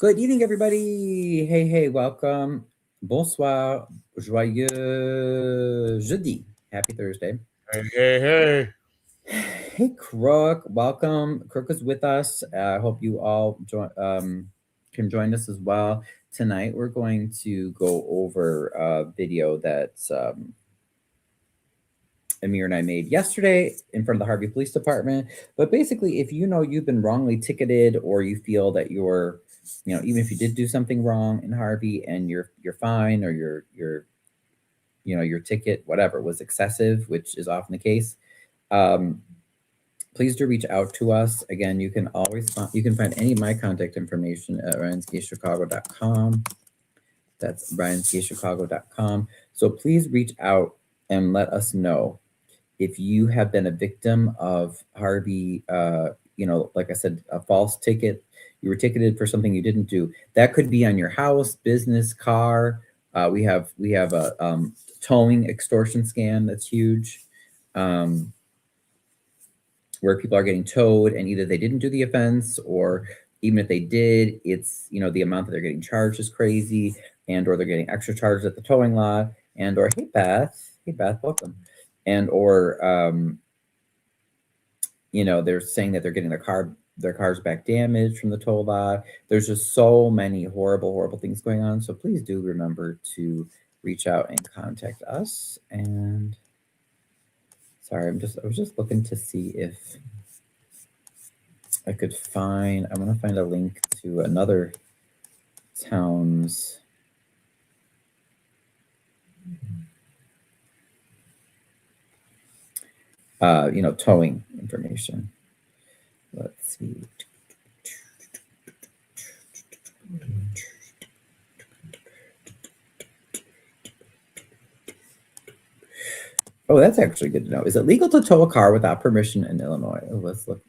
Good evening, everybody. Hey, welcome. Bonsoir. Joyeux jeudi. Happy Thursday. Hey. Hey, Crook. Welcome. Crook is with us. I hope you all can join us as well. Tonight, we're going to go over a video that Amir and I made yesterday in front of the Harvey Police Department. But basically, if you know you've been wrongly ticketed, or you feel that you're, even if you did do something wrong in Harvey and your fine or your ticket, whatever, was excessive, which is often the case, please do reach out to us. Again, you can find any of my contact information at ryanskatechicago.com. That's ryanskatechicago.com. So please reach out and let us know if you have been a victim of Harvey, like I said, a false ticket. You were ticketed for something you didn't do. That could be on your house, business, car. We have a towing extortion scam that's huge, where people are getting towed and either they didn't do the offense, or even if they did, it's the amount that they're getting charged is crazy, or they're getting extra charges at the towing lot, or hey Beth, welcome. Or they're saying that they're getting their cars back damaged from the toll lot. There's just so many horrible things going on. So please do remember to reach out and contact us. And sorry, I was just looking to see if I could find. I'm gonna find a link to another town's. Towing information. Let's see. Oh, that's actually good to know. Is it legal to tow a car without permission in Illinois? Oh,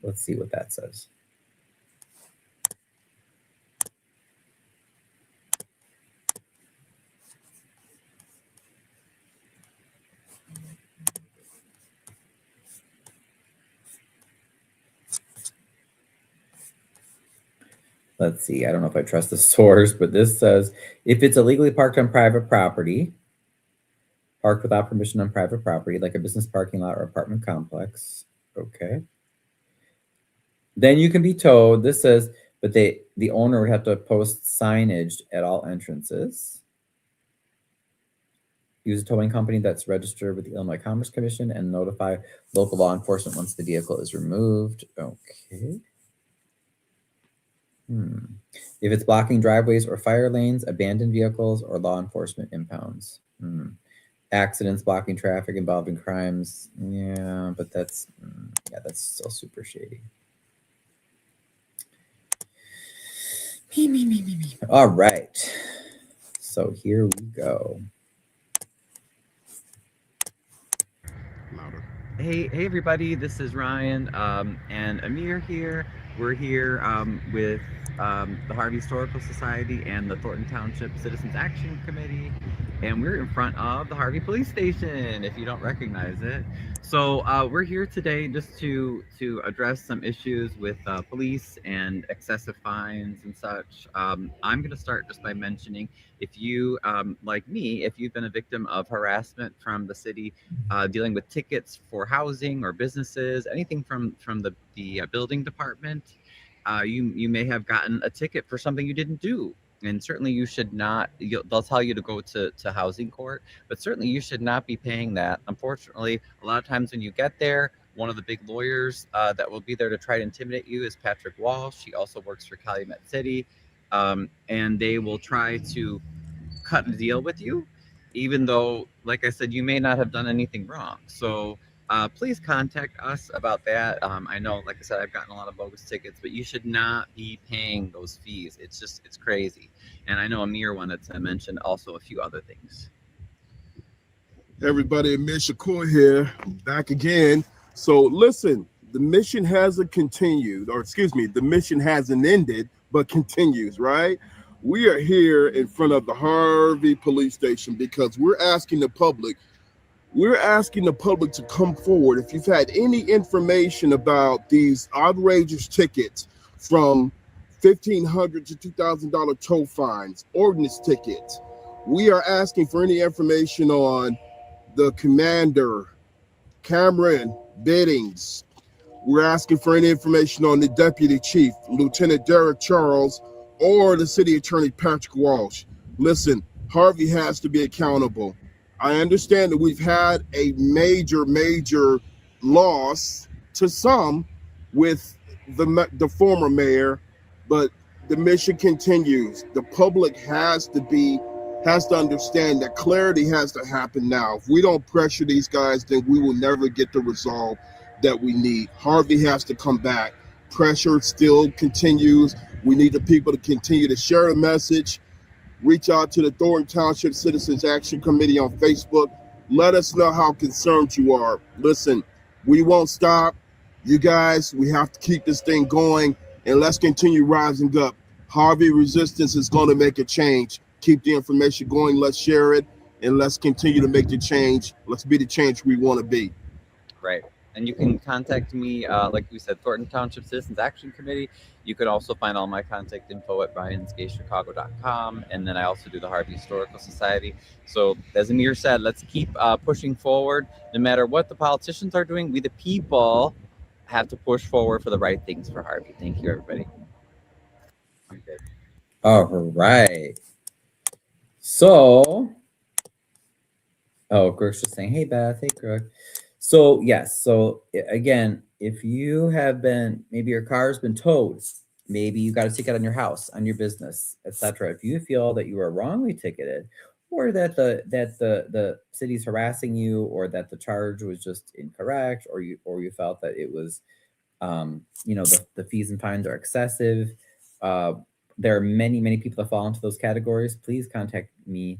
let's see what that says. Let's see. I don't know if I trust the source, but this says if it's illegally parked on private property, parked without permission on private property, like a business parking lot or apartment complex, okay, then you can be towed. This says, but the owner would have to post signage at all entrances. Use a towing company that's registered with the Illinois Commerce Commission and notify local law enforcement once the vehicle is removed. Okay. If it's blocking driveways or fire lanes, abandoned vehicles, or law enforcement impounds. Accidents, blocking traffic, involving crimes. Yeah, but that's still super shady. Me. All right. So here we go. Louder. Hey everybody, this is Ryan and Amir here. We're here with the Harvey Historical Society and the Thornton Township Citizens Action Committee, and we're in front of the Harvey Police Station, if you don't recognize it. So we're here today just to address some issues with police and excessive fines and such. I'm going to start just by mentioning, if you, like me, if you've been a victim of harassment from the city, dealing with tickets for housing or businesses, anything from the building department, you may have gotten a ticket for something you didn't do. And certainly you should not, they'll tell you to go to housing court, but certainly you should not be paying that. Unfortunately, a lot of times when you get there, one of the big lawyers that will be there to try to intimidate you is Patrick Walsh. He also works for Calumet City. And they will try to cut a deal with you, even though, like I said, you may not have done anything wrong. So please contact us about that. I know, like I said, I've gotten a lot of bogus tickets, but you should not be paying those fees. It's crazy. And I know Amir wanted to mention also a few other things. Everybody, Amir Shakur here, back again. So listen, the mission hasn't continued, or excuse me, the mission hasn't ended, but continues, right? We are here in front of the Harvey Police Station because we're asking the public to come forward. If you've had any information about these outrageous tickets from $1,500 to $2,000 tow fines, ordinance tickets. We are asking for any information on the commander, Cameron Biddings. We're asking for any information on the deputy chief, Lieutenant Derek Charles, or the city attorney, Patrick Walsh. Listen, Harvey has to be accountable. I understand that we've had a major loss to some with the former mayor, but the mission continues. The public has to understand that clarity has to happen now. If we don't pressure these guys, then we will never get the resolve that we need. Harvey has to come back. Pressure still continues. We need the people to continue to share the message. Reach out to the Thornton Township Citizens Action Committee on Facebook. Let us know how concerned you are. Listen, we won't stop. You guys, we have to keep this thing going, and let's continue rising up. Harvey resistance is going to make a change. Keep the information going. Let's share it, and let's continue to make the change. Let's be the change we want to be. Right. And you can contact me, like we said, Thornton Township Citizens Action Committee. You can also find all my contact info at ryans-chicago.com. And then I also do the Harvey Historical Society. So as Amir said, let's keep pushing forward. No matter what the politicians are doing, we the people have to push forward for the right things for Harvey. Thank you, everybody. All right. So, Greg's just saying, hey, Beth, hey, Greg. So, yes. So, again, if you have been, maybe your car has been towed, maybe you got a ticket on your house, on your business, etc. If you feel that you are wrongly ticketed, or that the city's harassing you, or that the charge was just incorrect, or you felt that it was, the fees and fines are excessive, there are many people that fall into those categories. Please contact me.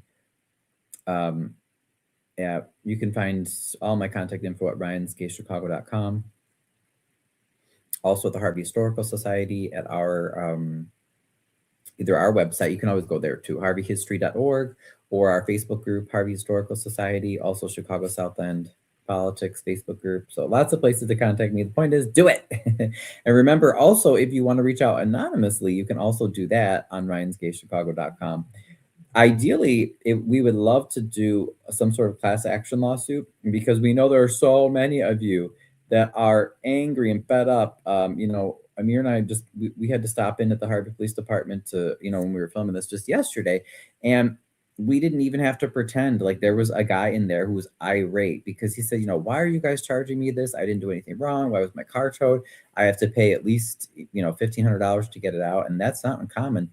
Yeah, you can find all my contact info at ryans-chicago.com. Also at the Harvey Historical Society at our either our website. You can always go there too, harveyhistory.org, or our Facebook group, Harvey Historical Society. Also Chicago South End Politics Facebook group. So lots of places to contact me. The point is, do it. And remember, also, if you want to reach out anonymously, you can also do that on ryans-chicago.com. Ideally, we would love to do some sort of class action lawsuit, because we know there are so many of you that are angry and fed up. Amir and I we had to stop in at the Harvey Police Department to, when we were filming this just yesterday, and we didn't even have to pretend. Like, there was a guy in there who was irate because he said, why are you guys charging me this? I didn't do anything wrong. Why was my car towed? I have to pay at least, $1,500 to get it out. And that's not uncommon.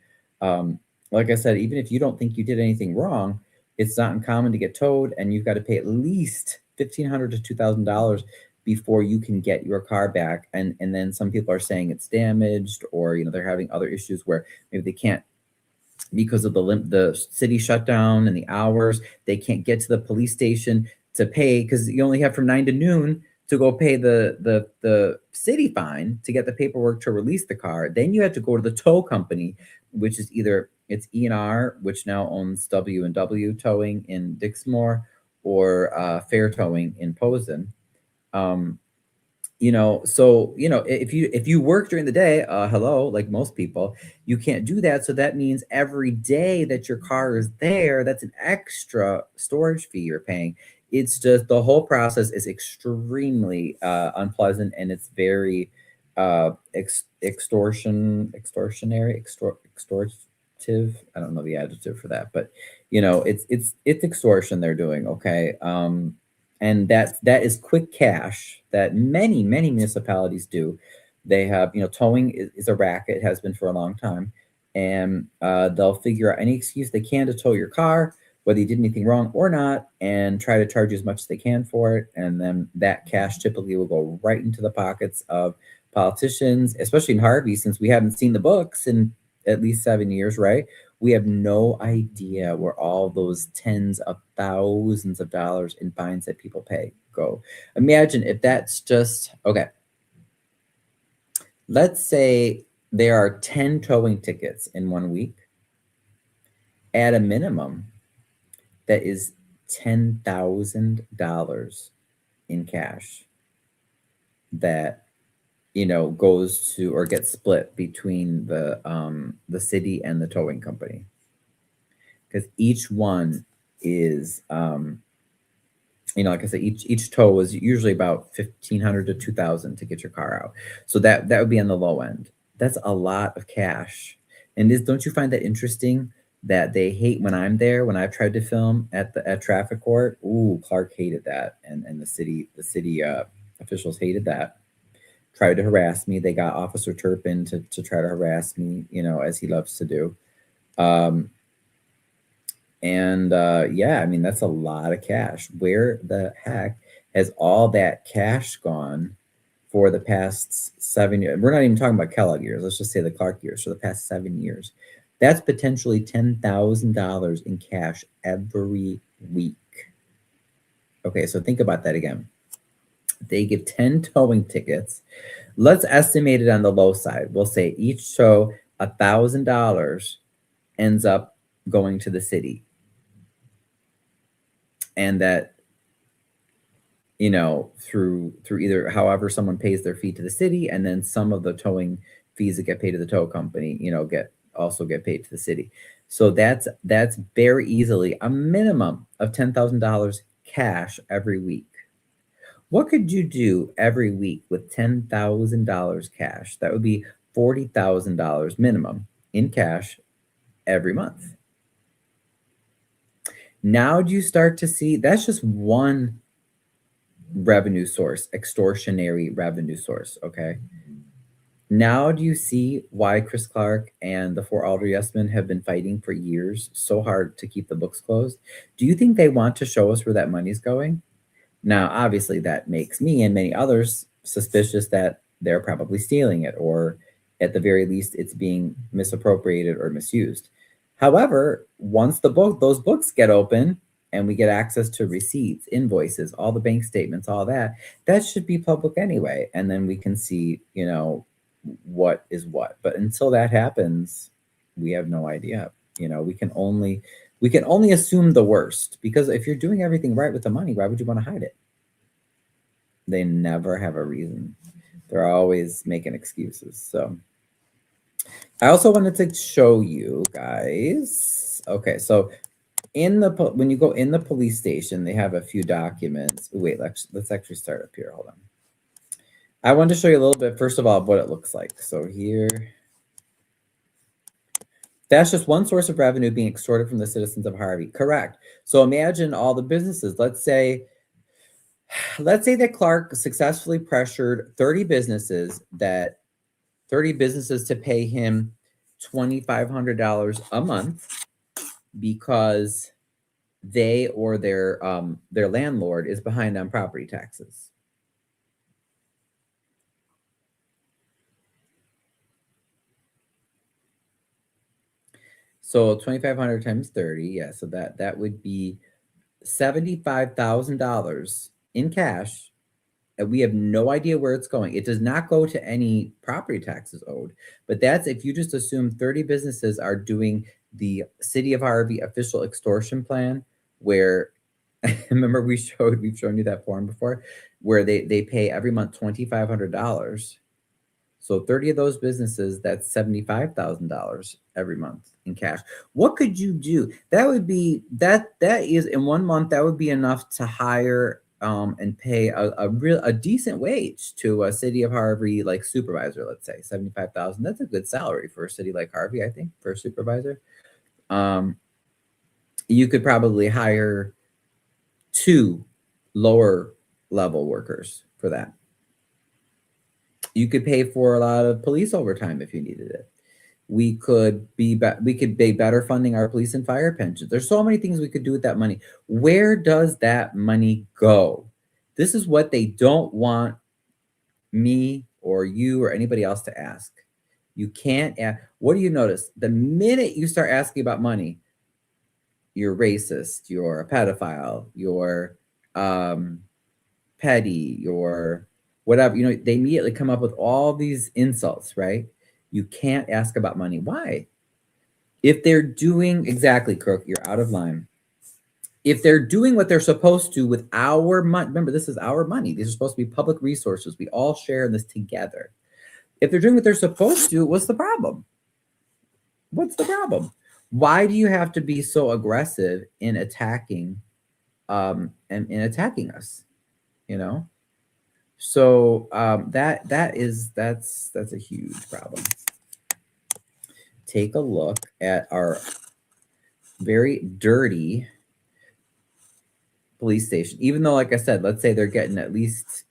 Like I said, even if you don't think you did anything wrong, it's not uncommon to get towed, and you've got to pay at least $1,500 to $2,000 before you can get your car back. And then some people are saying it's damaged, or they're having other issues where maybe they can't, because of the city shutdown and the hours, they can't get to the police station to pay, because you only have from 9 to noon to go pay the city fine to get the paperwork to release the car. Then you have to go to the tow company, which is either it's E&R, which now owns W&W Towing in Dixmoor, or Fair Towing in Posen. If you work during the day, like most people, you can't do that. So that means every day that your car is there, that's an extra storage fee you're paying. It's just, the whole process is extremely unpleasant, and it's very extortionary. I don't know the adjective for that, but it's extortion they're doing. Okay. And that is quick cash that many municipalities do. They have, towing is a racket, has been for a long time, and they'll figure out any excuse they can to tow your car, whether you did anything wrong or not, and try to charge you as much as they can for it. And then that cash typically will go right into the pockets of politicians, especially in Harvey, since we haven't seen the books in at least 7 years, right? We have no idea where all those tens of thousands of dollars in fines that people pay go. Imagine if that's just, okay, let's say there are 10 towing tickets in 1 week. At a minimum, that is $10,000 in cash that goes to or gets split between the city and the towing company, because each one is like I said, each tow is usually about 1,500 to 2,000 to get your car out. So that would be on the low end. That's a lot of cash. And don't you find that interesting that they hate when I'm there, when I've tried to film at traffic court? Ooh, Clark hated that, and the city officials hated that. Tried to harass me. They got Officer Turpin to try to harass me, as he loves to do. Yeah, I mean, that's a lot of cash. Where the heck has all that cash gone for the past 7 years? We're not even talking about Kellogg years. Let's just say the Clark years. For the past 7 years, that's potentially $10,000 in cash every week. Okay, so think about that again. They give 10 towing tickets. Let's estimate it on the low side. We'll say each tow, $1,000 ends up going to the city. And that, through either however someone pays their fee to the city, and then some of the towing fees that get paid to the tow company, get paid to the city. So that's very easily a minimum of $10,000 cash every week. What could you do every week with $10,000 cash? That would be $40,000 minimum in cash every month. Now do you start to see, that's just one revenue source, extortionary revenue source, okay? Now do you see why Chris Clark and the 4 Alder Yes-Men have been fighting for years so hard to keep the books closed? Do you think they want to show us where that money's going? Now, obviously, that makes me and many others suspicious that they're probably stealing it, or at the very least, it's being misappropriated or misused. However, once those books get open and we get access to receipts, invoices, all the bank statements, all that should be public anyway. And then we can see, what is what. But until that happens, we have no idea. We can only assume the worst, because if you're doing everything right with the money, why would you want to hide it? They never have a reason. They're always making excuses. So I also wanted to show you guys. Okay, so when you go in the police station, they have a few documents. Wait, let's actually start up here. Hold on. I wanted to show you a little bit, first of all, of what it looks like. So here, that's just one source of revenue being extorted from the citizens of Harvey. Correct. So imagine all the businesses. Let's say that Clark successfully pressured 30 businesses to pay him $2,500 a month because they or their landlord is behind on property taxes. So 2,500 times 30, yeah. So that would be $75,000 in cash, and we have no idea where it's going. It does not go to any property taxes owed, but that's if you just assume 30 businesses are doing the City of Harvey official extortion plan, where remember we've shown you that form before, where they pay every month $2,500. So 30 of those businesses, that's $75,000 every month in cash. What could you do? That would be that is in 1 month, that would be enough to hire and pay a decent wage to a City of Harvey like supervisor. Let's say $75,000. That's a good salary for a city like Harvey, I think, for a supervisor. You could probably hire 2 lower level workers for that. You could pay for a lot of police overtime if you needed it. We could be better funding our police and fire pensions. There's so many things we could do with that money. Where does that money go? This is what they don't want me or you or anybody else to ask. You can't ask. What do you notice? The minute you start asking about money, you're racist, you're a pedophile, you're petty, you're whatever. They immediately come up with all these insults, right? You can't ask about money. Why? If they're doing, exactly, Crook, you're out of line. If they're doing what they're supposed to with our money, remember, this is our money. These are supposed to be public resources. We all share in this together. If they're doing what they're supposed to, what's the problem? What's the problem? Why do you have to be so aggressive in attacking and in attacking us? You know? So that's a huge problem. Take a look at our very dirty police station. Even though, like I said, let's say they're getting at least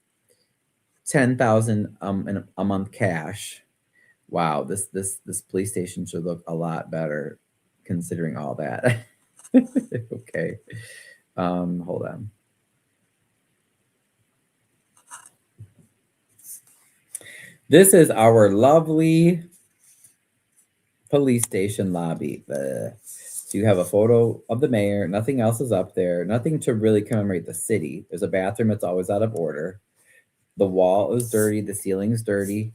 10,000 a month cash. Wow, this police station should look a lot better considering all that. Okay. Hold on. This is our lovely police station lobby. So you have a photo of the mayor. Nothing else is up there. Nothing to really commemorate the city. There's a bathroom that's always out of order. The wall is dirty. The ceiling is dirty.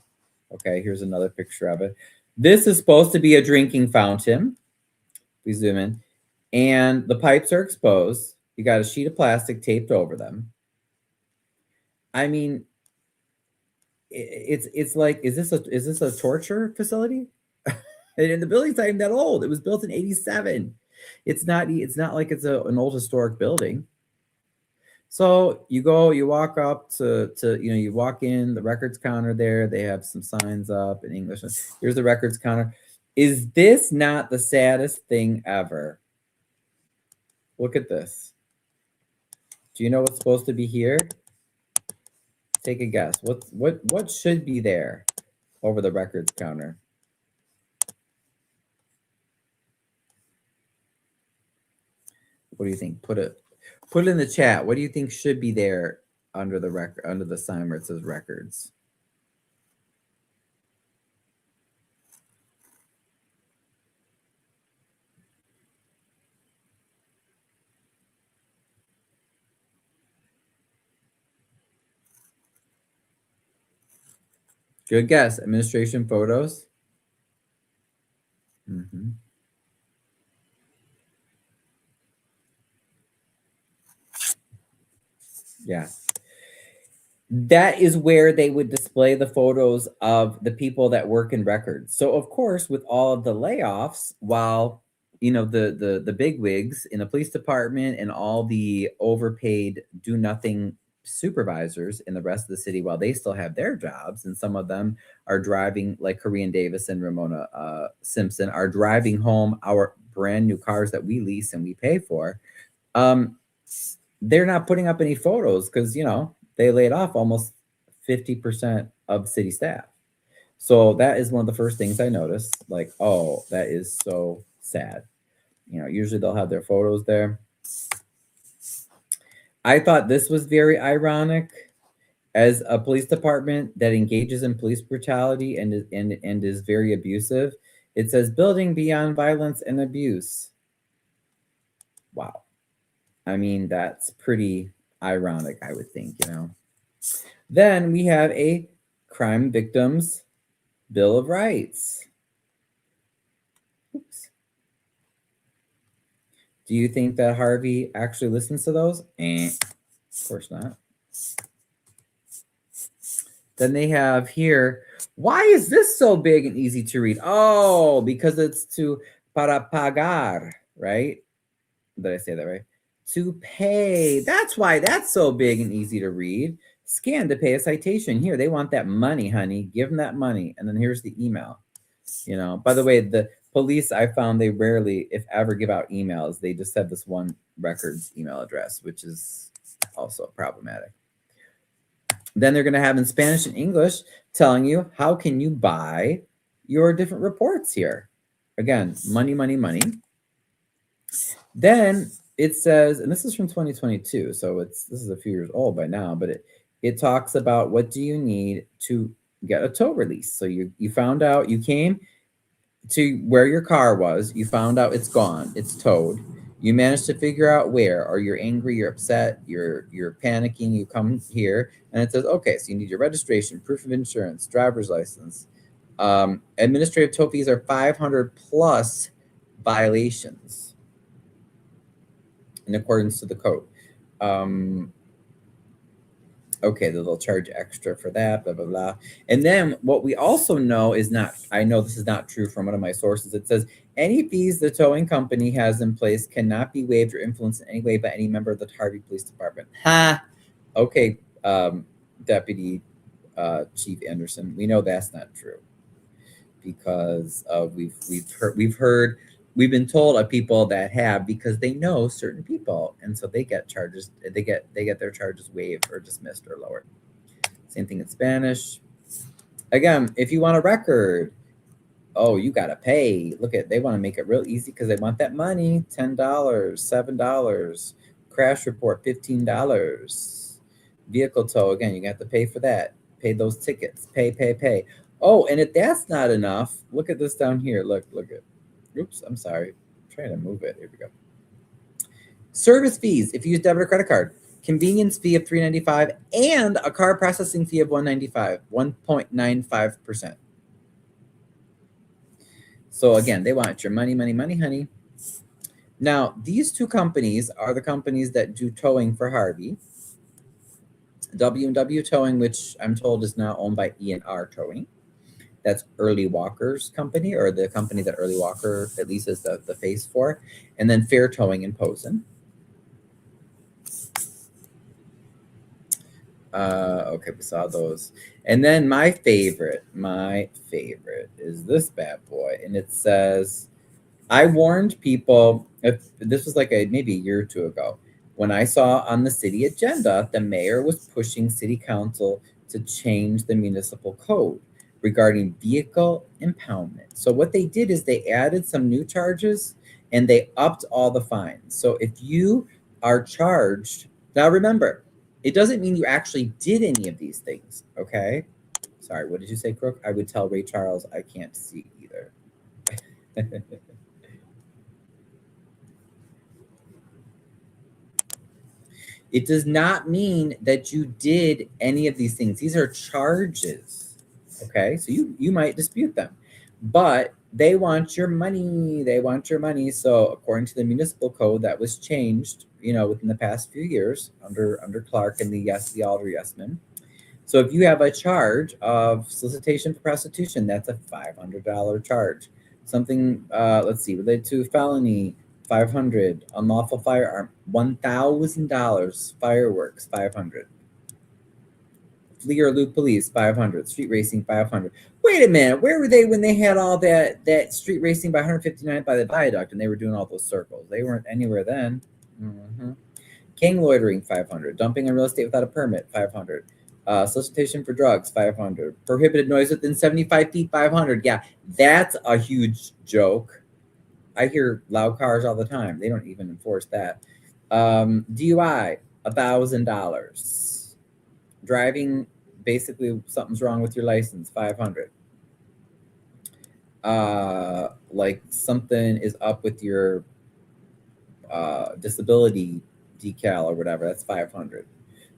Okay, here's another picture of it. This is supposed to be a drinking fountain. We zoom in. And the pipes are exposed. You got a sheet of plastic taped over them. I mean, it's like, is this a torture facility? And the building's not even that old. It was built in 87. It's not like it's an old historic building. So you walk up to you walk in, the records counter there. They have some signs up in English. Here's the records counter. Is this not the saddest thing ever? Look at this. Do you know what's supposed to be here? Take a guess. What should be there over the records counter? What do you think? Put it in the chat. What do you think should be there under the sign where it says records? Good guess. Administration photos. Mm-hmm. Yeah. That is where they would display the photos of the people that work in records. So of course, with all of the layoffs, while the big wigs in the police department and all the overpaid do nothing supervisors in the rest of the city, while they still have their jobs, and some of them are driving, like Korean Davis and Ramona Simpson are driving home our brand new cars that we lease and we pay for. They're not putting up any photos because they laid off almost 50% of city staff. So that is one of the first things I noticed. Like, oh, that is so sad. Usually they'll have their photos there. I thought this was very ironic. As a police department that engages in police brutality and is very abusive, it says building beyond violence and abuse. Wow. I mean, that's pretty ironic, I would think, Then we have a crime victims Bill of Rights. Oops. Do you think that Harvey actually listens to those? Of course not. Then they have here, why is this so big and easy to read? Oh, because it's to para pagar, right? Did I say that right? To pay. That's why that's so big and easy to read. Scan to pay a citation. Here, they want that money, honey. Give them that money. And then here's the email. By the way, the police, I found they rarely, if ever, give out emails. They just have this one records email address, which is also problematic. Then they're going to have in Spanish and English telling you, how can you buy your different reports here? Again, money, money, money. Then it says, and this is from 2022, so this is a few years old by now, but it talks about what do you need to get a tow release. So you found out, you came to where your car was, you found out it's gone, it's towed. You managed to figure out where, or you're angry, you're upset, you're panicking, you come here, and it says, okay, so you need your registration, proof of insurance, driver's license. Administrative tow fees are 500 plus violations in accordance to the code. Okay, they'll charge extra for that, blah, blah, blah. And then what we also know is not, I know this is not true from one of my sources. It says, any fees the towing company has in place cannot be waived or influenced in any way by any member of the Harvey Police Department. Ha! Okay, Deputy Chief Anderson, we know that's not true because we've been told of people that have, because they know certain people, and so they get charges, they get their charges waived or dismissed or lowered. Same thing in Spanish. Again, if you want a record, oh, you gotta pay. Look at, they want to make it real easy because they want that money. $10, $7. Crash report, $15. Vehicle tow, again, you got to pay for that. Pay those tickets. Pay. Oh, and if that's not enough, look at this down here. Look at. Oops, I'm sorry. I'm trying to move it. Here we go. Service fees, if you use debit or credit card. Convenience fee of $3.95 and a card processing fee of $1.95, 1.95%. So again, they want your money, honey. Now, these two companies are the companies that do towing for Harvey. W&W Towing, which I'm told is now owned by E&R Towing. That's Early Walker's company, or the company that Early Walker at least is the face for. And then Fair Towing in Posen. Okay, we saw those. And then my favorite is this bad boy. And it says, I warned people, if this was like maybe a year or two ago, when I saw on the city agenda, the mayor was pushing city council to change the municipal code regarding vehicle impoundment. So what they did is they added some new charges and they upped all the fines. So if you are charged, now remember, it doesn't mean you actually did any of these things, okay? Sorry, what did you say, Crook? I would tell Ray Charles I can't see either. It does not mean that you did any of these things. These are charges, okay? So you might dispute them, but they want your money. They want your money. So according to the municipal code that was changed, within the past few years under Clark and the Alder Yesman. So if you have a charge of solicitation for prostitution, that's a $500 charge. Something, let's see, related to felony, $500. Unlawful firearm, $1,000. Fireworks, $500. Flee or elude police, $500. Street racing, $500. Wait a minute, where were they when they had all that street racing by 159th by the viaduct and they were doing all those circles? They weren't anywhere then. Gang loitering, $500. Dumping on real estate without a permit, $500. Solicitation for drugs, $500. Prohibited noise within 75 feet, $500. Yeah, that's a huge joke. I hear loud cars all the time. They don't even enforce that. DUI, $1,000. Driving, basically something's wrong with your license, $500. Like something is up with your disability decal or whatever, that's $500.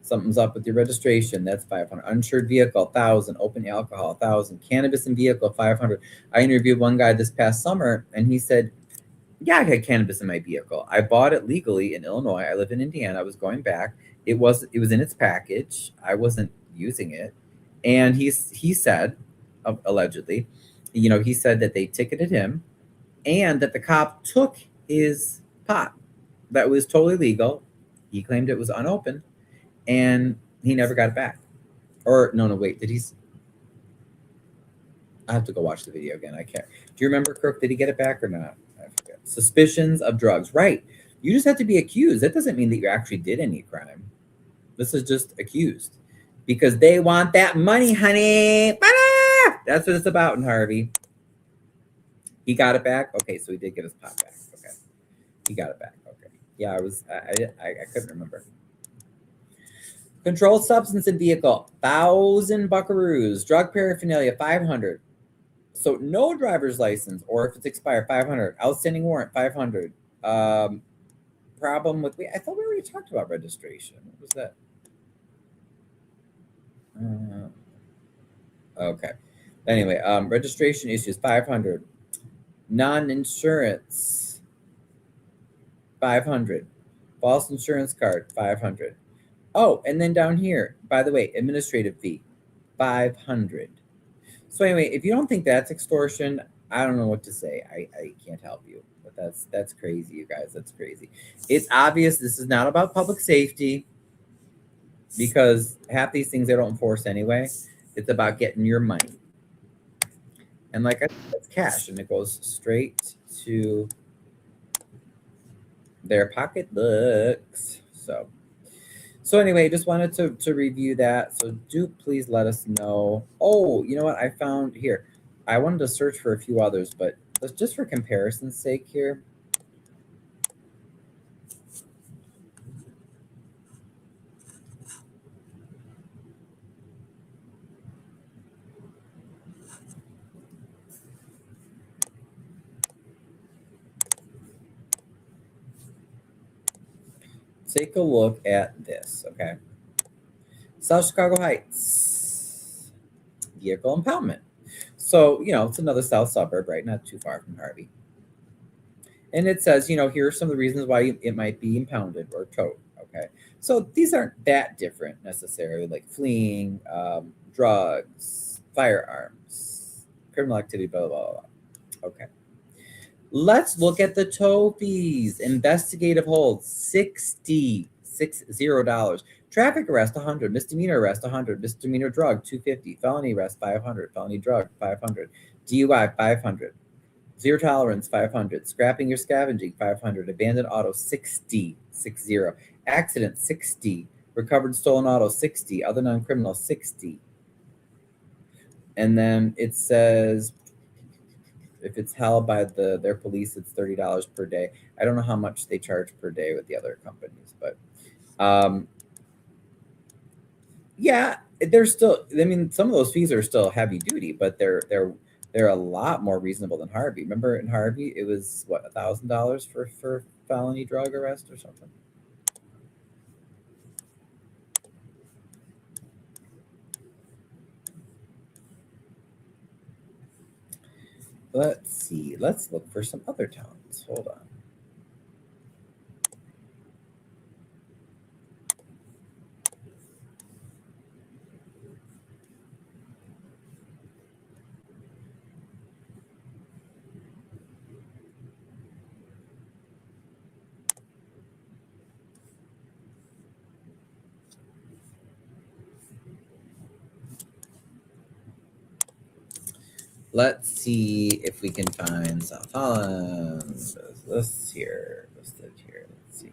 Something's up with your registration, that's $500. Uninsured vehicle, $1,000. Open alcohol, $1,000. Cannabis in vehicle, $500. I interviewed one guy this past summer, and he said, yeah, I had cannabis in my vehicle. I bought it legally in Illinois. I live in Indiana. I was going back. It was in its package. I wasn't using it. And he said, allegedly, he said that they ticketed him and that the cop took his pot that was totally legal. He claimed it was unopened and he never got it back. Or no, wait, I have to go watch the video again. I can't. Do you remember, Kirk? Did he get it back or not? I forget. Suspicions of drugs. Right. You just have to be accused. That doesn't mean that you actually did any crime. This is just accused. Because they want that money, honey. That's what it's about in Harvey. He got it back? Okay, so he did get his pot back. Okay. He got it back. Okay. Yeah, I couldn't remember. Controlled substance in vehicle, 1,000 buckaroos. Drug paraphernalia, 500. So no driver's license, or if it's expired, 500. Outstanding warrant, 500. Problem with, I thought we already talked about registration. What was that? Okay. Anyway, registration issues, 500. Non-insurance, 500. False insurance card, 500. Oh, and then down here, by the way, administrative fee, $500. So anyway, if you don't think that's extortion, I don't know what to say. I can't help you. But that's crazy, you guys. That's crazy. It's obvious this is not about public safety, because half these things they don't enforce anyway. It's about getting your money. And like I said, it's cash, and it goes straight to their pocketbooks. So anyway, just wanted to review that. So do please let us know. Oh, you know what I found here? I wanted to search for a few others, but let's just for comparison's sake here. Take a look at this, okay? South Chicago Heights, vehicle impoundment. So, it's another south suburb, right? Not too far from Harvey. And it says, here are some of the reasons why it might be impounded or towed, okay? So these aren't that different necessarily, like fleeing, drugs, firearms, criminal activity, blah, blah, blah, blah. Okay. Let's look at the tow fees. Investigative hold, $60. Traffic arrest, 100. Misdemeanor arrest, 100. Misdemeanor drug, 250. Felony arrest, 500. Felony drug, 500. DUI, 500. Zero tolerance, 500. Scrapping or scavenging, 500. Abandoned auto, 60. Accident, 60. Recovered stolen auto, 60. Other non-criminal, 60. And then it says, if it's held by their police, it's $30 per day. I don't know how much they charge per day with the other companies, but yeah, they're still. I mean, some of those fees are still heavy duty, but they're a lot more reasonable than Harvey. Remember in Harvey, it was what, $1,000 for felony drug arrest or something. Let's see. Let's look for some other towns. Hold on. Let's see if we can find South Holland. This here, listed here. Let's see.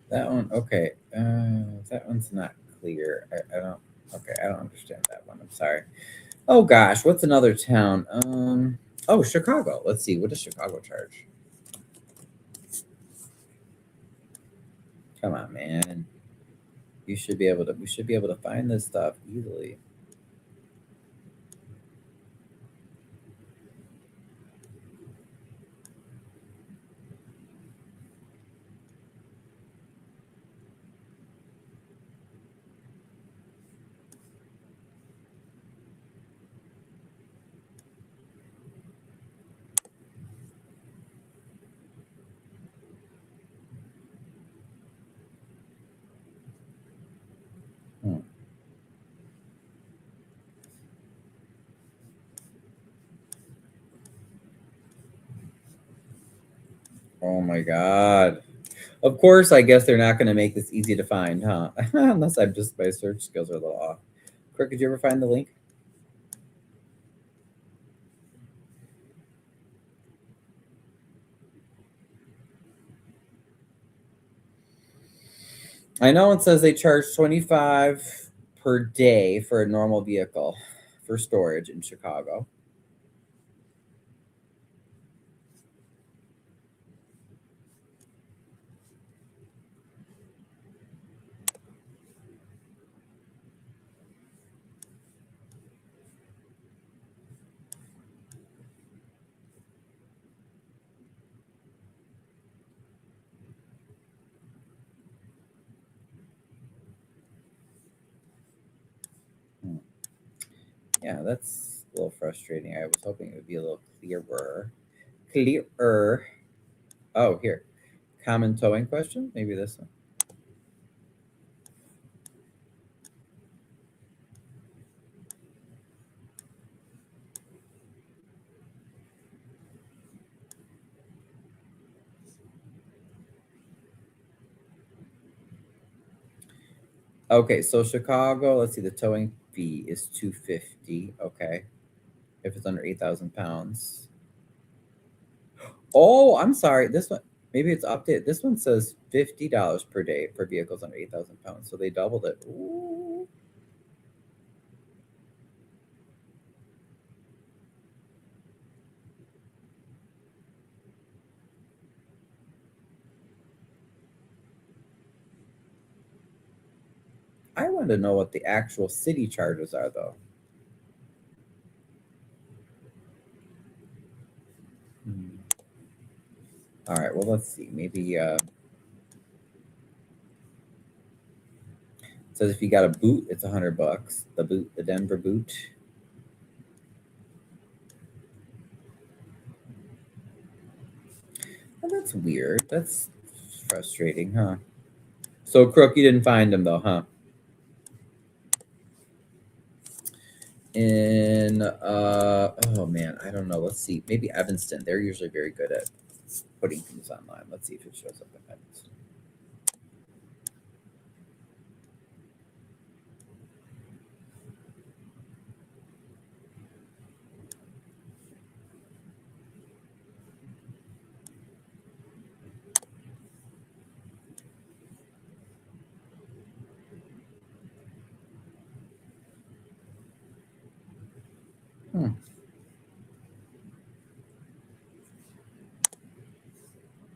That one, okay. That one's not clear. I don't. Okay, I don't understand that one. I'm sorry. Oh gosh, what's another town? Oh, Chicago. Let's see. What does Chicago charge? Come on, man. We should be able to find this stuff easily. Oh my God. Of course, I guess they're not going to make this easy to find, huh? Unless my search skills are a little off. Kirk, did you ever find the link? I know it says they charge $25 per day for a normal vehicle for storage in Chicago. Yeah, that's a little frustrating. I was hoping it would be a little clearer. Clearer. Oh, here. Common towing question? Maybe this one. Okay, so Chicago, let's see, the towing fee is $250. Okay. If it's under 8,000 pounds. Oh, I'm sorry. This one, maybe it's updated. This one says $50 per day for vehicles under 8,000 pounds. So they doubled it. Ooh. I want to know what the actual city charges are, though. All right, well, let's see. Maybe it says if you got a boot, it's $100. The boot, the Denver boot. Well, that's weird. That's frustrating, huh? So, Crook, you didn't find him, though, huh? In oh man, I don't know. Let's see. Maybe Evanston. They're usually very good at putting things online. Let's see if it shows up in Evanston.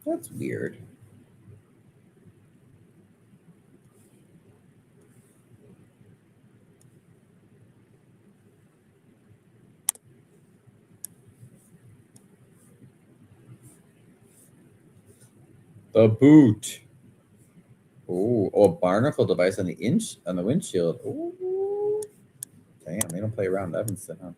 That's weird. The boot. Oh, a barnacle device on the windshield. Ooh. Damn, they don't play around in Evanston, huh?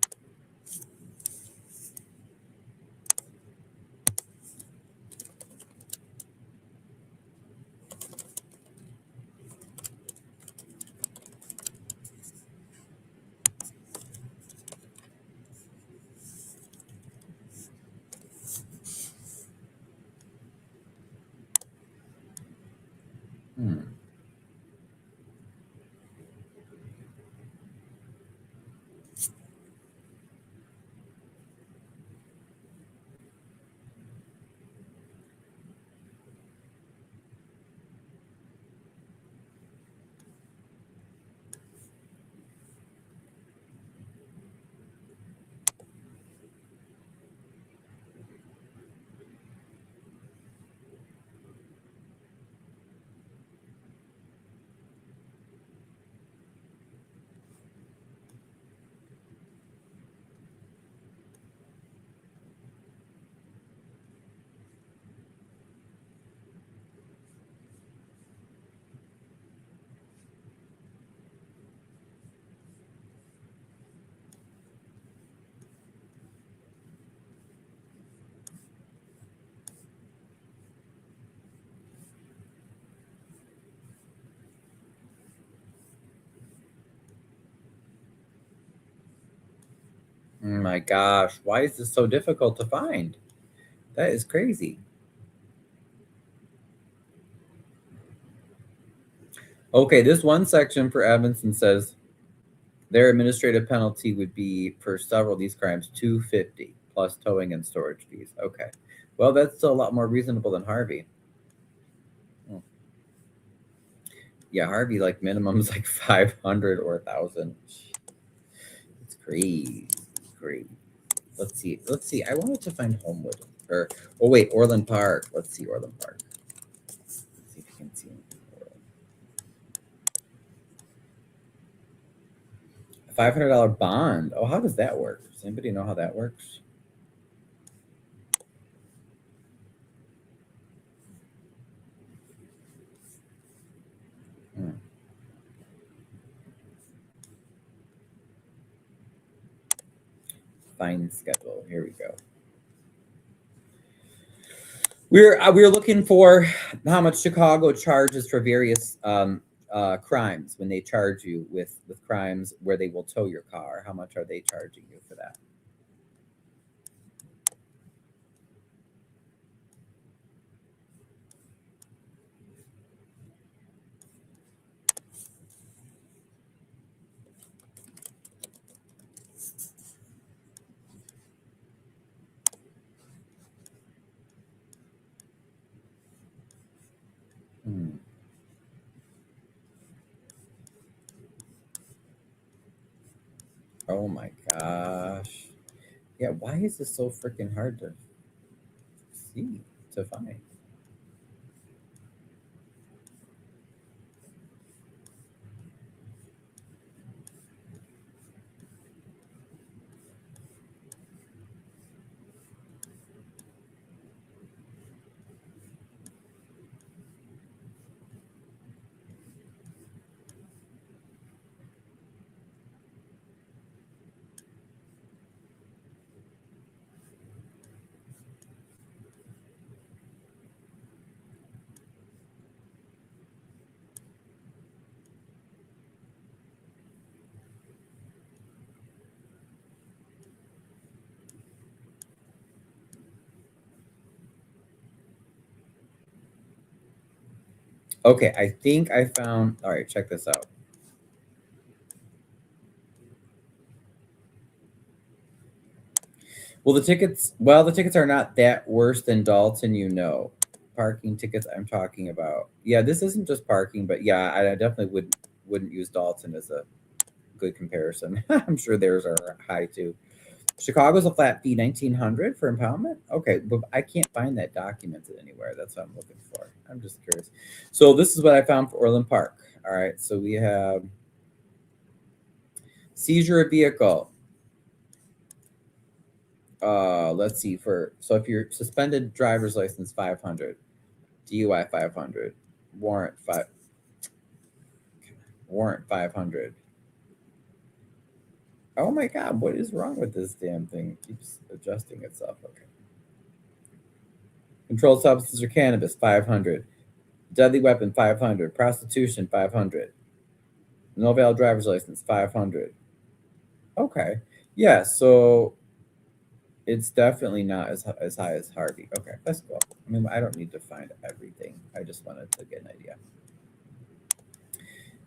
Oh my gosh, why is this so difficult to find? That is crazy. Okay, this one section for Evanston says their administrative penalty would be for several of these crimes $250 plus towing and storage fees. Okay, well that's still a lot more reasonable than Harvey. Yeah, Harvey, like minimum is like 500 or 1,000. It's crazy. Great. Let's see. I wanted to find Homewood. Orland Park. Let's see Orland Park. Let's see if you can see a $500 bond. Oh, how does that work? Does anybody know how that works? Fine schedule. Here we go. We're looking for how much Chicago charges for various crimes when they charge you with crimes where they will tow your car. How much are they charging you for that? Oh my gosh. Yeah, why is this so freaking hard to see, to find? Okay, I think I found. All right, check this out. Well, the tickets are not that worse than Dalton, you know. Parking tickets I'm talking about. Yeah, this isn't just parking, but yeah, I definitely wouldn't use Dalton as a good comparison. I'm sure theirs are high too. Chicago's a flat fee, $1,900 for impoundment. Okay, but I can't find that documented anywhere. That's what I'm looking for. I'm just curious. So this is what I found for Orland Park. All right, so we have seizure of vehicle. Let's see, so if you're suspended driver's license, 500, DUI 500, warrant 500. Oh my God, what is wrong with this damn thing? It keeps adjusting itself. Okay. Controlled substances or cannabis, 500. Deadly weapon, 500. Prostitution, 500. No valid driver's license, 500. Okay. Yeah, so it's definitely not as high as Harvey. Okay, let's go. I mean, I don't need to find everything. I just wanted to get an idea.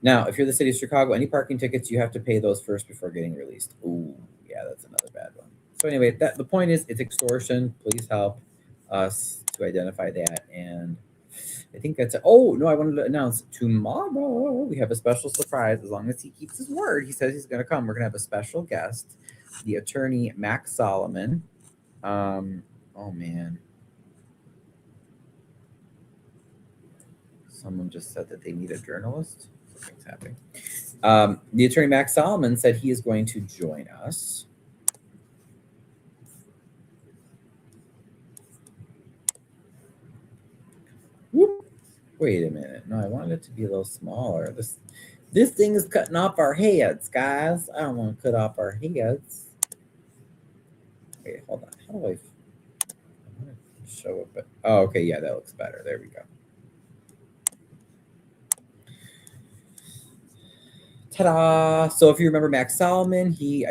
Now, if you're the city of Chicago, any parking tickets, you have to pay those first before getting released. Ooh, yeah, that's another bad one. So anyway, the point is, it's extortion. Please help us to identify that. And I think that's it. Oh, no, I wanted to announce tomorrow we have a special surprise. As long as he keeps his word, he says he's going to come. We're going to have a special guest, the attorney Max Solomon. Oh, man. Someone just said that they need a journalist. Something's happening. The attorney Max Solomon said he is going to join us. Whoop. Wait a minute. No, I wanted it to be a little smaller. This thing is cutting off our heads, guys. I don't want to cut off our heads. Wait, hold on. How do I want to show it? But oh, okay, yeah, that looks better. There we go. Ta-da! So if you remember Max Solomon, he's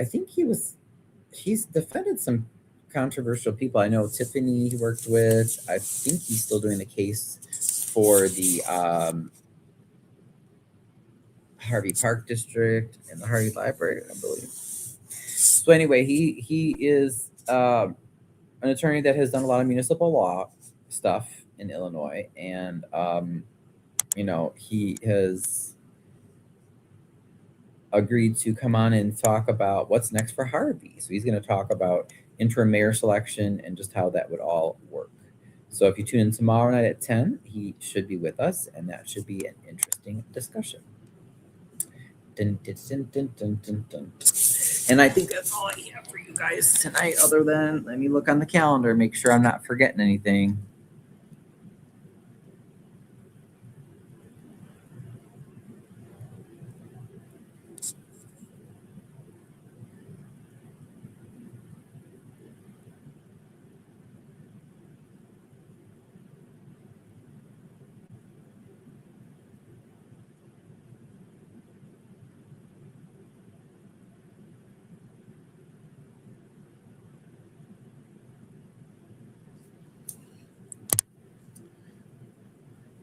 defended some controversial people. I know Tiffany he worked with. I think he's still doing the case for the Harvey Park District and the Harvey Library, I believe. So anyway, he is an attorney that has done a lot of municipal law stuff in Illinois, and he has agreed to come on and talk about what's next for Harvey. So he's going to talk about interim mayor selection and just how that would all work. So if you tune in tomorrow night at 10, he should be with us, and that should be an interesting discussion. Dun, dun, dun, dun, dun, dun, dun. And I think that's all I have for you guys tonight, other than let me look on the calendar, make sure I'm not forgetting anything.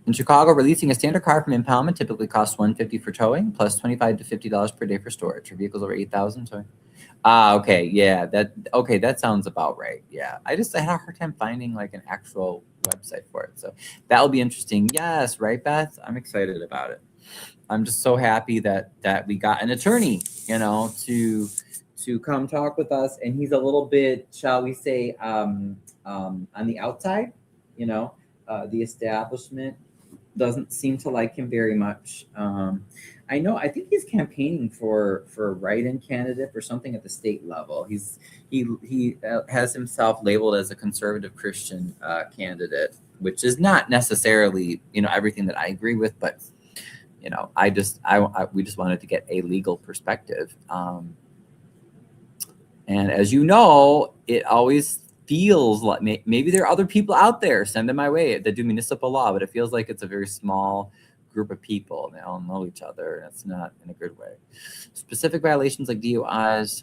In Chicago, releasing a standard car from impoundment typically costs $150 for towing, plus $25 to $50 per day for storage. For vehicles over 8,000, towing. Okay, yeah, that sounds about right. Yeah, I had a hard time finding like an actual website for it, so that'll be interesting. Yes, right, Beth? I'm excited about it. I'm just so happy that we got an attorney, to come talk with us, and he's a little bit, shall we say, on the outside. The establishment doesn't seem to like him very much. I think he's campaigning for a write-in candidate for something at the state level. He has himself labeled as a conservative Christian candidate, which is not necessarily everything that I agree with, but we just wanted to get a legal perspective. And as you know, it always feels like maybe there are other people out there, send them my way, that do municipal law, but it feels like it's a very small group of people and they all know each other, and it's not in a good way. Specific violations like DUIs,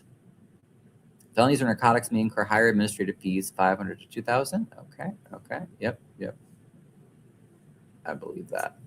felonies or narcotics may incur higher administrative fees, $500 to $2,000. Okay. Yep. I believe that.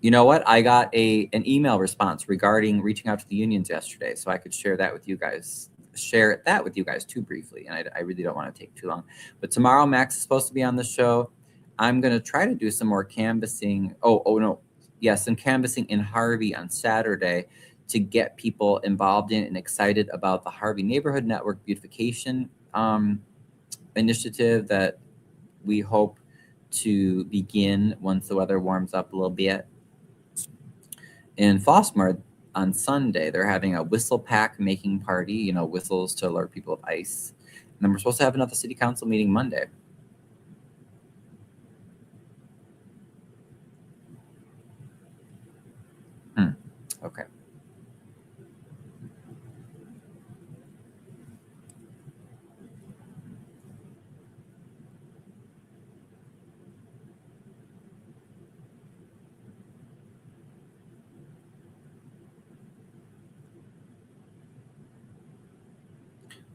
You know what? I got an email response regarding reaching out to the unions yesterday, so I could share that with you guys too briefly. And I really don't want to take too long. But tomorrow, Max is supposed to be on the show. I'm going to try to do some more canvassing. Some canvassing in Harvey on Saturday to get people involved in and excited about the Harvey Neighborhood Network beautification initiative that we hope to begin once the weather warms up a little bit. In Flossmoor on Sunday, they're having a whistle pack making party, whistles to alert people of ice. And then we're supposed to have another city council meeting Monday. Okay.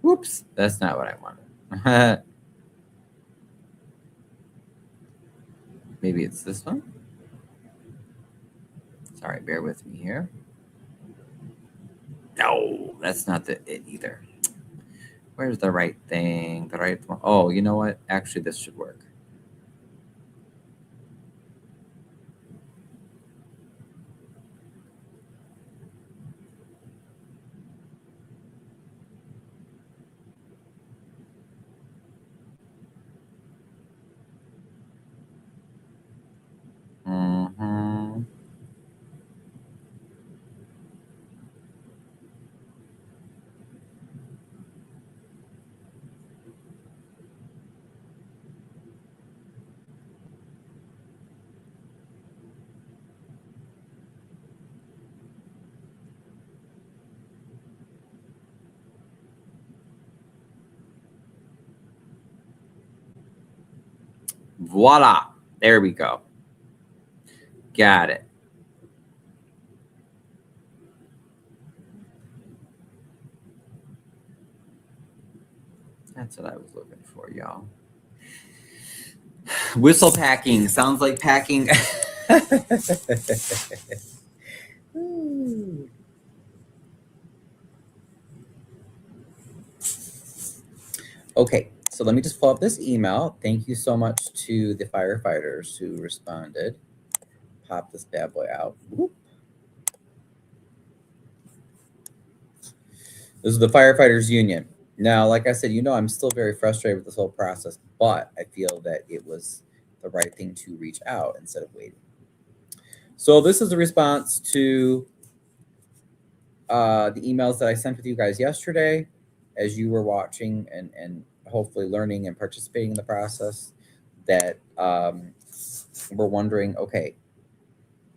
Whoops, that's not what I wanted. Maybe it's this one. Sorry, bear with me here. No, that's not it either. Where's the right thing? The right one? Oh, you know what? Actually, this should work. Voila. There we go. Got it. That's what I was looking for, y'all. Whistle packing. Sounds like packing. Okay, so let me just pull up this email. Thank you so much to the firefighters who responded. Pop this bad boy out. Whoop. This is the firefighters union. Now, like I said, I'm still very frustrated with this whole process, but I feel that it was the right thing to reach out instead of waiting. So this is a response to the emails that I sent with you guys yesterday as you were watching and hopefully learning and participating in the process, that we're wondering, okay,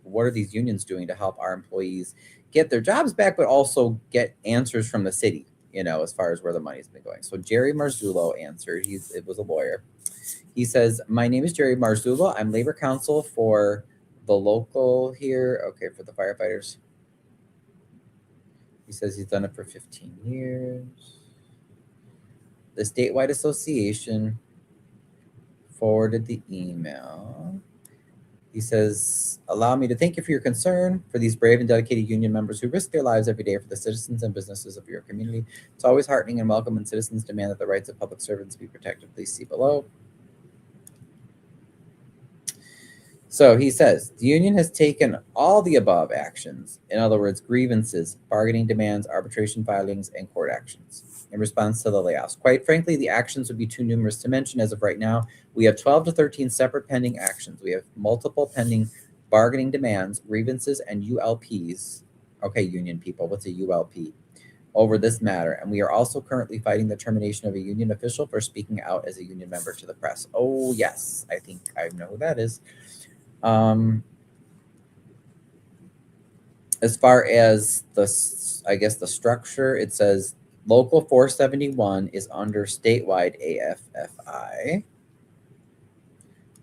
what are these unions doing to help our employees get their jobs back, but also get answers from the city, as far as where the money's been going. So Jerry Marzullo answered. It was a lawyer. He says, my name is Jerry Marzullo. I'm labor counsel for the local here. Okay, for the firefighters. He says he's done it for 15 years. The statewide association forwarded the email. He says, allow me to thank you for your concern for these brave and dedicated union members who risk their lives every day for the citizens and businesses of your community. It's always heartening and welcome when citizens demand that the rights of public servants be protected. Please see below. So he says, the union has taken all the above actions, in other words, grievances, bargaining demands, arbitration filings, and court actions in response to the layoffs. Quite frankly, the actions would be too numerous to mention as of right now. We have 12 to 13 separate pending actions. We have multiple pending bargaining demands, grievances, and ULPs. Okay, union people, what's a ULP? Over this matter. And we are also currently fighting the termination of a union official for speaking out as a union member to the press. Oh, yes, I think I know who that is. As far as the structure, it says Local 471 is under statewide AFFI.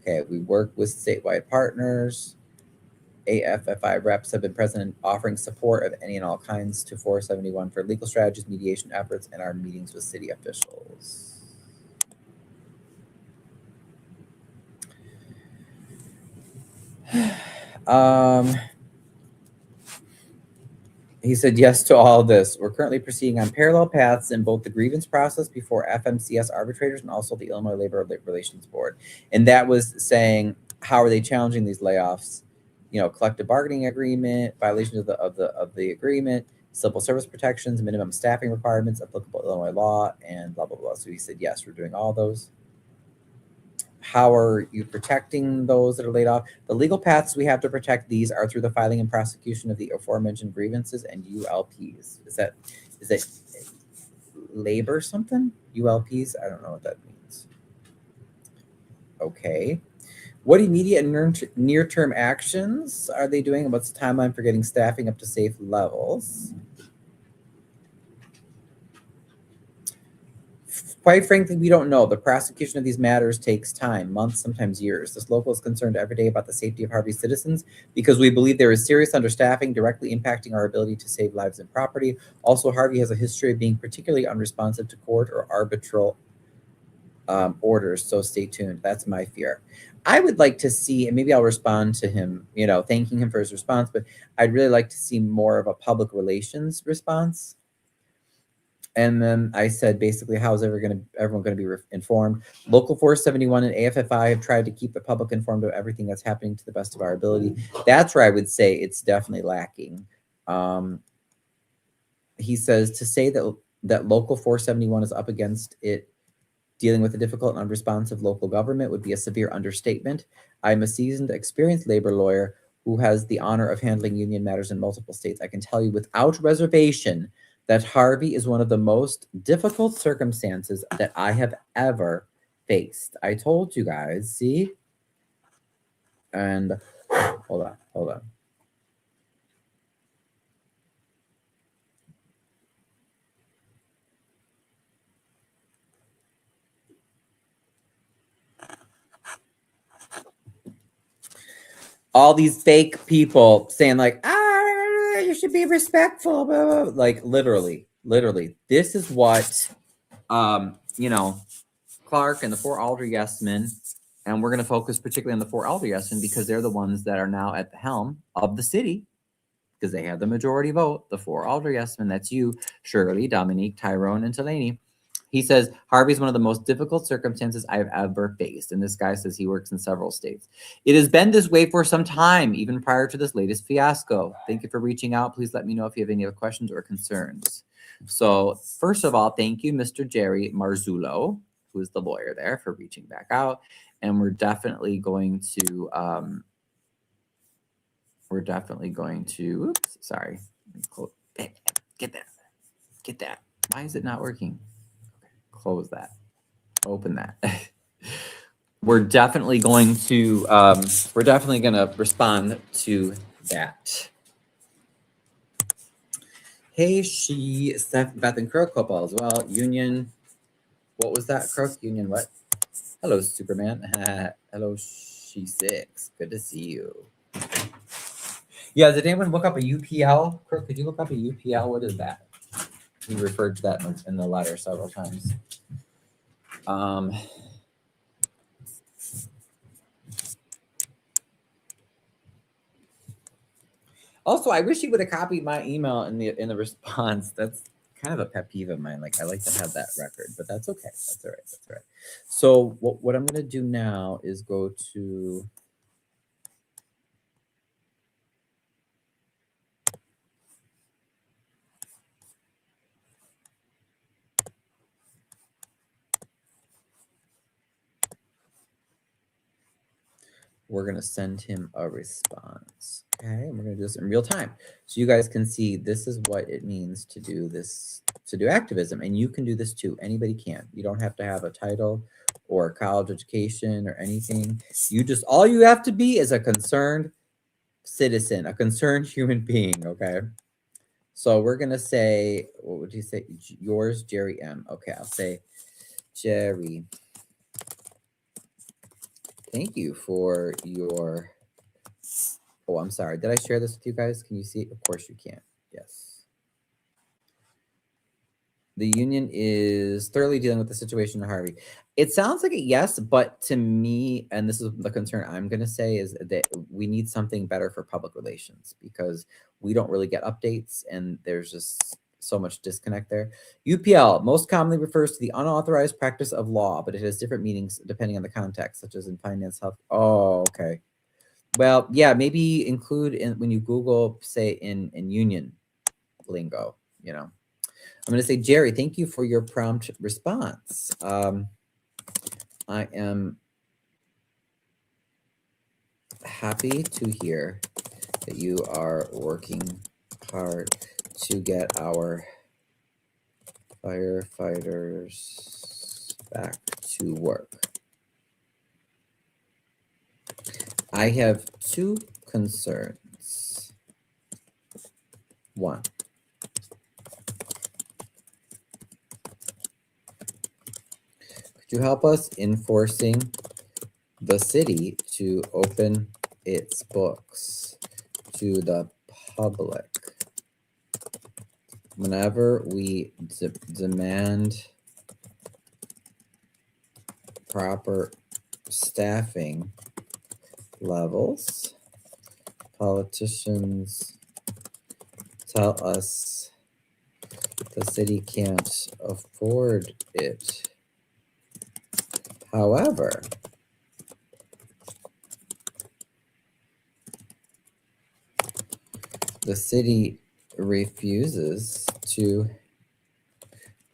Okay, we work with statewide partners. AFFI reps have been present offering support of any and all kinds to 471 for legal strategies, mediation efforts, and our meetings with city officials. He said yes to all this. We're currently proceeding on parallel paths in both the grievance process before FMCS arbitrators and also the Illinois Labor Relations Board. And that was saying, how are they challenging these layoffs? Collective bargaining agreement, violations of the agreement, civil service protections, minimum staffing requirements, applicable Illinois law, and blah, blah, blah. So he said, yes, we're doing all those. How are you protecting those that are laid off? The legal paths we have to protect these are through the filing and prosecution of the aforementioned grievances and ULPs. Is that labor something? ULPs? I don't know what that means. Okay. What immediate and near-term actions are they doing? And what's the timeline for getting staffing up to safe levels? Quite frankly, we don't know. The prosecution of these matters takes time, months, sometimes years. This local is concerned every day about the safety of Harvey's citizens because we believe there is serious understaffing directly impacting our ability to save lives and property. Also, Harvey has a history of being particularly unresponsive to court or arbitral orders, so stay tuned. That's my fear. I would like to see, and maybe I'll respond to him, thanking him for his response, but I'd really like to see more of a public relations response. And then I said, basically, how is everyone going to be informed? Local 471 and AFFI have tried to keep the public informed of everything that's happening to the best of our ability. That's where I would say it's definitely lacking. He says to say that Local 471 is up against it dealing with a difficult and unresponsive local government would be a severe understatement. I'm a seasoned, experienced labor lawyer who has the honor of handling union matters in multiple states. I can tell you without reservation that Harvey is one of the most difficult circumstances that I have ever faced. I told you guys, see? And hold on. all these fake people saying like, you should be respectful, blah, blah, blah. Like literally. This is what, you know, Clark and the 4 alder yes men, and we're going to focus particularly on the 4 alder yes men because they're the ones that are now at the helm of the city because they have the majority vote. The 4 alder yes men, that's you, Shirley, Dominique, Tyrone, and Delaney. He says, Harvey's one of the most difficult circumstances I've ever faced. And this guy says he works in several states. It has been this way for some time, even prior to this latest fiasco. Thank you for reaching out. Please let me know if you have any other questions or concerns. So first of all, thank you, Mr. Jerry Marzullo, who is the lawyer there, for reaching back out. And we're definitely going to, oops, sorry. Get that. Why is it not working? Close that, open that. We're definitely going to respond to that. Hey, she, Steph, Beth, and Crook, hope all as well. Union, what was that, Crook? Union what? Hello, Superman. Hello, she 6. Good to see you. Yeah, did anyone look up a UPL? Crook, could you look up a UPL? What is that? We referred to that in the letter several times. Also, I wish you would have copied my email in the response. That's kind of a pet peeve of mine. Like, I like to have that record, but that's okay. That's all right. So what I'm going to do now is go to... We're going to send him a response. Okay, and we're going to do this in real time. So you guys can see this is what it means to do this, to do activism. And you can do this too. Anybody can. You don't have to have a title or a college education or anything. All you have to be is a concerned citizen, a concerned human being, okay? So we're going to say, what would you say? Yours, Jerry M. Okay, I'll say, Jerry, thank you for your... Oh, I'm sorry. Did I share this with you guys? Can you see it? Of course you can. Yes. The union is thoroughly dealing with the situation in Harvey. It sounds like a yes, but to me, and this is the concern I'm going to say, is that we need something better for public relations because we don't really get updates and there's just so much disconnect there. UPL most commonly refers to the unauthorized practice of law, but it has different meanings depending on the context, such as in finance, health. Oh, okay. Well, yeah, maybe include in when you Google, say in union lingo, you know. I'm going to say, Jerry, thank you for your prompt response. I am happy to hear that you are working hard to get our firefighters back to work. I have 2 concerns. 1. Could you help us enforcing the city to open its books to the public whenever we demand proper staffing levels? Politicians tell us the city can't afford it. However, the city refuses to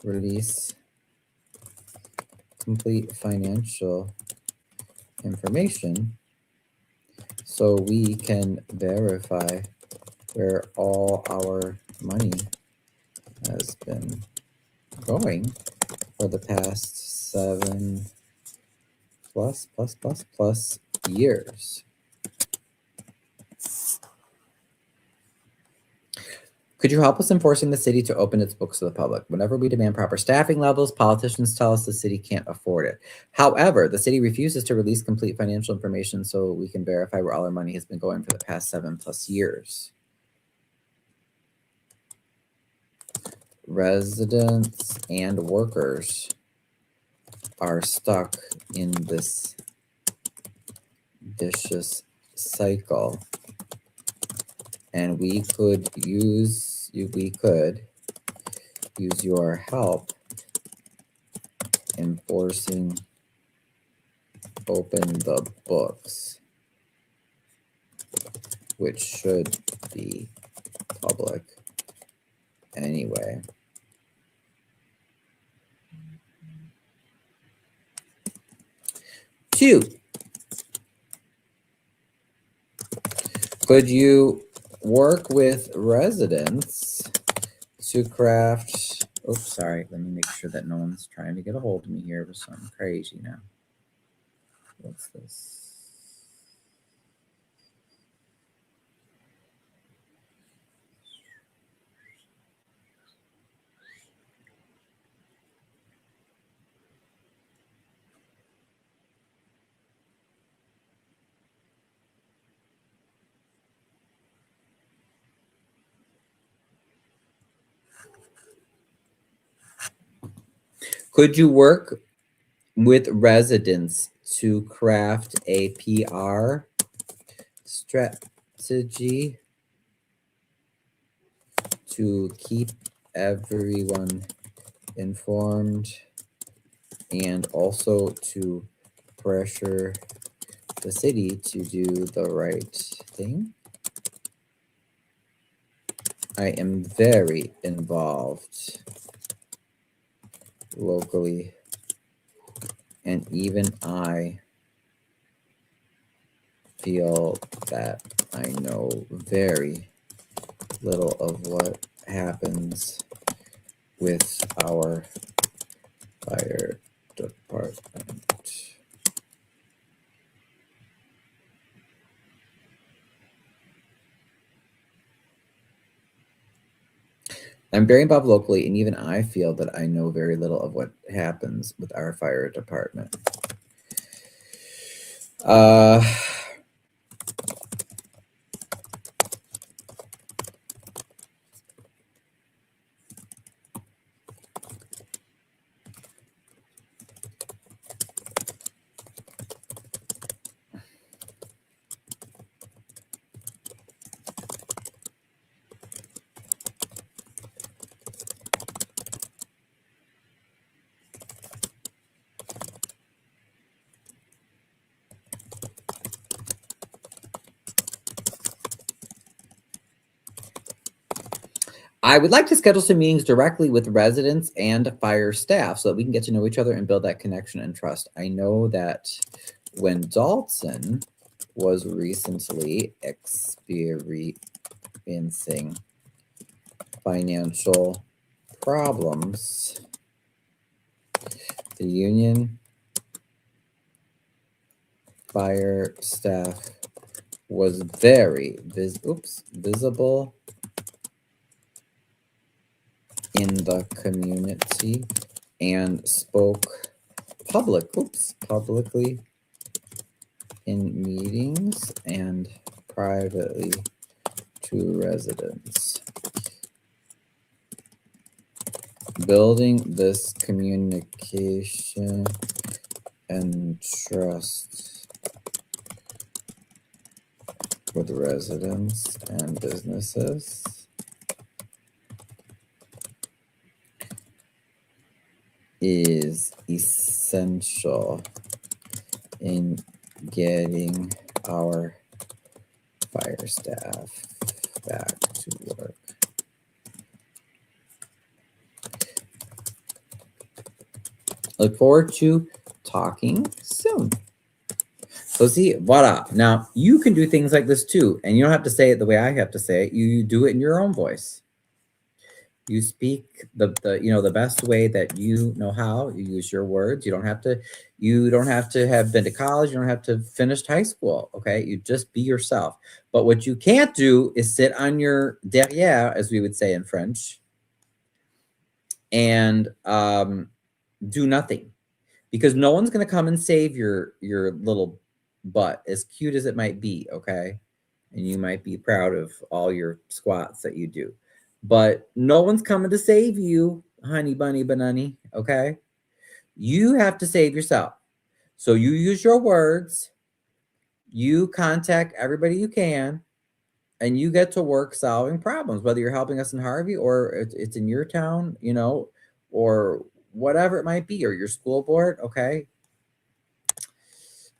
release complete financial information so we can verify where all our money has been going for the past 7 plus years. Could you help us enforcing the city to open its books to the public? Whenever we demand proper staffing levels, politicians tell us the city can't afford it. However, the city refuses to release complete financial information so we can verify where all our money has been going for the past 7+ years. Residents and workers are stuck in this vicious cycle, and we could use your help enforcing open the books, which should be public anyway. Two, could you work with residents to craft, oops, sorry, let me make sure that no one's trying to get a hold of me here with something crazy now. What's this? Could you work with residents to craft a PR strategy to keep everyone informed and also to pressure the city to do the right thing? I am very involved locally, and even I feel that I know very little of what happens with our fire department. I'm very involved locally, and even I feel that I know very little of what happens with our fire department. I would like to schedule some meetings directly with residents and fire staff so that we can get to know each other and build that connection and trust. I know that when Dalton was recently experiencing financial problems, the union fire staff was very visible in the community and spoke publicly in meetings and privately to residents. Building this communication and trust with residents and businesses is essential in getting our fire staff back to work. Look forward to talking soon. So see, voila. Now you can do things like this too, and you don't have to say it the way I have to say it. You do it in your own voice. You speak the the best way that you know how. You use your words. You don't have to have been to college. You don't have to have finished high school. Okay, you just be yourself. But what you can't do is sit on your derrière, as we would say in French, and do nothing, because no one's going to come and save your little butt, as cute as it might be. Okay, and you might be proud of all your squats that you do, but no one's coming to save you, honey bunny banani. Okay, you have to save yourself. So you use your words, you contact everybody you can, and you get to work solving problems, whether you're helping us in Harvey or it's in your town, or whatever it might be, or your school board. Okay.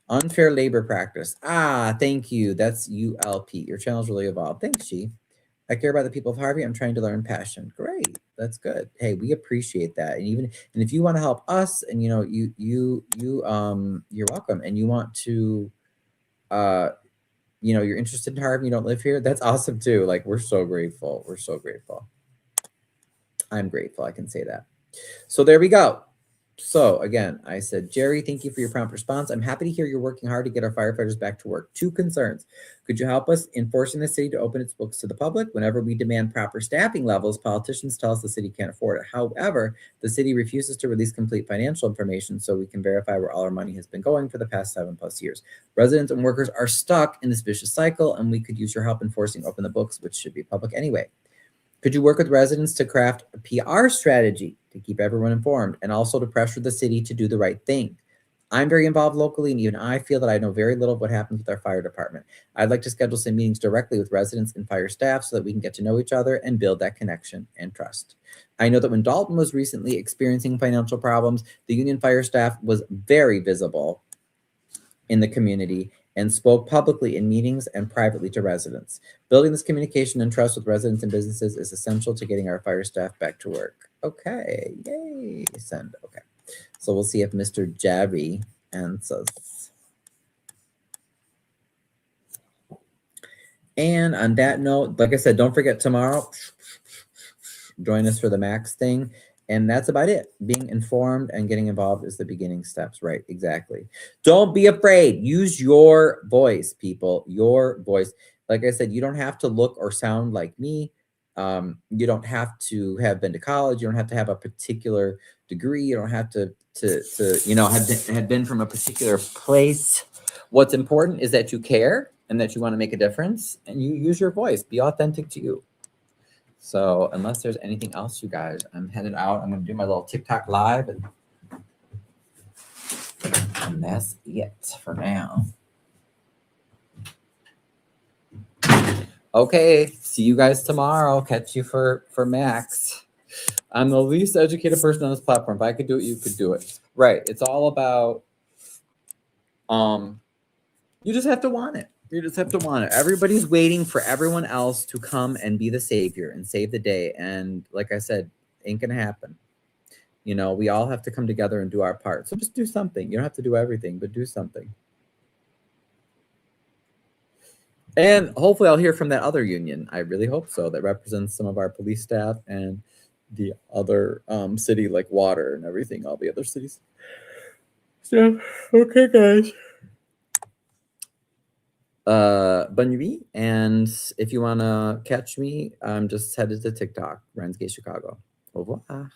Unfair labor practice. Thank you. That's ULP. Your channel's really evolved. Thanks, She. I care about the people of Harvey. I'm trying to learn passion. Great. That's good. Hey, we appreciate that. And if you want to help us, and you're welcome. And you want to, you're interested in Harvey, you don't live here, that's awesome too. Like, we're so grateful. We're so grateful. I'm grateful. I can say that. So there we go. So again, I said, Jerry, thank you for your prompt response. I'm happy to hear you're working hard to get our firefighters back to work. 2 concerns. Could you help us in forcing the city to open its books to the public? Whenever we demand proper staffing levels, politicians tell us the city can't afford it. However, the city refuses to release complete financial information so we can verify where all our money has been going for the past 7+ years. Residents and workers are stuck in this vicious cycle, and we could use your help in forcing open the books, which should be public anyway. Could you work with residents to craft a PR strategy to keep everyone informed, and also to pressure the city to do the right thing? I'm very involved locally, and even I feel that I know very little of what happens with our fire department. I'd like to schedule some meetings directly with residents and fire staff so that we can get to know each other and build that connection and trust. I know that when Dalton was recently experiencing financial problems, the union fire staff was very visible in the community and spoke publicly in meetings and privately to residents. Building this communication and trust with residents and businesses is essential to getting our fire staff back to work. Okay, yay, send, okay. So we'll see if Mr. Jerry answers. And on that note, like I said, don't forget tomorrow, join us for the Max thing. And that's about it. Being informed and getting involved is the beginning steps, right? Exactly. Don't be afraid. Use your voice, people. Your voice. Like I said, you don't have to look or sound like me. You don't have to have been to college. You don't have to have a particular degree. You don't have to have been from a particular place. What's important is that you care and that you want to make a difference, and you use your voice. Be authentic to you. So unless there's anything else, you guys, I'm headed out. I'm going to do my little TikTok live, and that's it for now. Okay, see you guys tomorrow. Catch you for Max. I'm the least educated person on this platform. If I could do it, you could do it. Right. It's all about, you just have to want it. You just have to want it. Everybody's waiting for everyone else to come and be the savior and save the day. And like I said, ain't gonna happen. We all have to come together and do our part. So just do something. You don't have to do everything, but do something. And hopefully I'll hear from that other union. I really hope so. That represents some of our police staff and the other city, like water and everything, all the other cities. So, okay, guys. Bonne nuit. And if you want to catch me, I'm just headed to TikTok, Ryan's Gay Chicago. Au revoir.